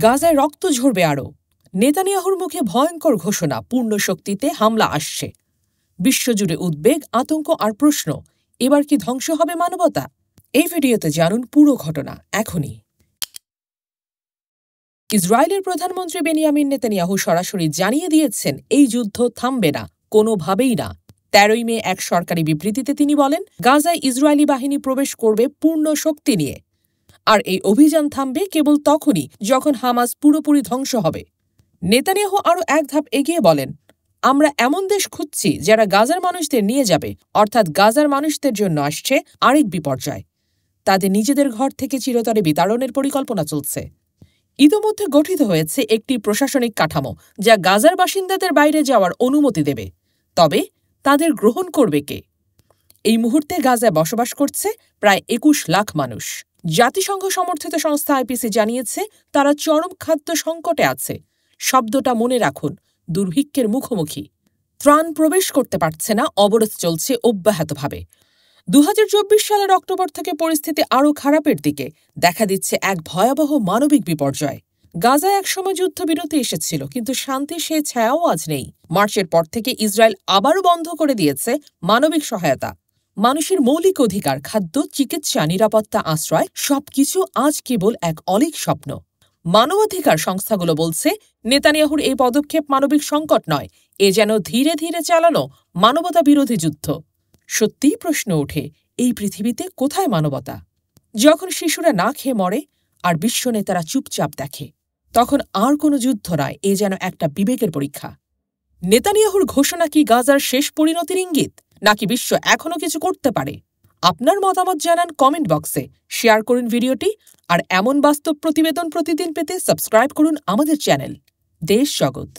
গাজায় রক্ত ঝরবে আরও। নেতানিয়াহুর মুখে ভয়ঙ্কর ঘোষণা, পূর্ণ শক্তিতে হামলা আসছে। বিশ্বজুড়ে উদ্বেগ, আতঙ্ক আর প্রশ্ন, এবার কি ধ্বংস হবে মানবতা? এই ভিডিওতে জানুন পুরো ঘটনা এখনই। ইসরায়েলের প্রধানমন্ত্রী বেনিয়ামিন নেতানিয়াহু সরাসরি জানিয়ে দিয়েছেন এই যুদ্ধ থামবে না, কোনোভাবেই না। 13 মে এক সরকারি বিবৃতিতে তিনি বলেন, গাজায় ইসরায়েলি বাহিনী প্রবেশ করবে পূর্ণ শক্তি নিয়ে, আর এই অভিযান থামবে কেবল তখনই যখন হামাস পুরোপুরি ধ্বংস হবে। নেতানিয়াহু আরও এক ধাপ এগিয়ে বলেন, আমরা এমন দেশ খুঁজছি যারা গাজার মানুষদের নিয়ে যাবে, অর্থাৎ গাজার মানুষদের জন্য আসছে আরেক বিপর্যয়। তাদের নিজেদের ঘর থেকে চিরতরে বিতাড়নের পরিকল্পনা চলছে। ইতোমধ্যে গঠিত হয়েছে একটি প্রশাসনিক কাঠামো যা গাজার বাসিন্দাদের বাইরে যাওয়ার অনুমতি দেবে। তবে তাদের গ্রহণ করবে কে? এই মুহূর্তে গাজায় বসবাস করছে প্রায় 21 লাখ মানুষ। জাতিসংঘ সমর্থিত সংস্থা আইপিসি জানিয়েছে তারা চরম খাদ্য সংকটে আছে। শব্দটা মনে রাখুন, দুর্ভিক্ষের মুখোমুখি। ত্রাণ প্রবেশ করতে পারছে না, অবরোধ চলছে অব্যাহতভাবে। 2024 সালের অক্টোবর থেকে পরিস্থিতি আরও খারাপের দিকে, দেখা দিচ্ছে এক ভয়াবহ মানবিক বিপর্যয়। গাজায় একসময় যুদ্ধবিরতি এসেছিল, কিন্তু শান্তির সে ছায়াও আজ নেই। মার্চের পর থেকে ইসরায়েল আবারও বন্ধ করে দিয়েছে মানবিক সহায়তা। মানুষের মৌলিক অধিকার, খাদ্য, চিকিৎসা, নিরাপত্তা, আশ্রয় সবকিছু আজ কেবল এক অলীক স্বপ্ন। মানবাধিকার সংস্থাগুলো বলছে, নেতানিয়াহুর এই পদক্ষেপ মানবিক সংকট নয়, এ যেন ধীরে ধীরে চালানো মানবতা বিরোধী যুদ্ধ। সত্যিই প্রশ্ন ওঠে, এই পৃথিবীতে কোথায় মানবতা? যখন শিশুরা না খেয়ে মরে আর বিশ্ব নেতারা চুপচাপ দেখে, তখন আর কোনো যুদ্ধ নয়, এ যেন একটা বিবেকের পরীক্ষা। নেতানিয়াহুর ঘোষণা কি গাজার শেষ পরিণতির ইঙ্গিত, নাকি বিশ্ব এখনও কিছু করতে পারে? আপনার মতামত জানান কমেন্ট বক্সে, শেয়ার করুন ভিডিওটি, আর এমন বাস্তব প্রতিবেদন প্রতিদিন পেতে সাবস্ক্রাইব করুন আমাদের চ্যানেল দেশ জগৎ।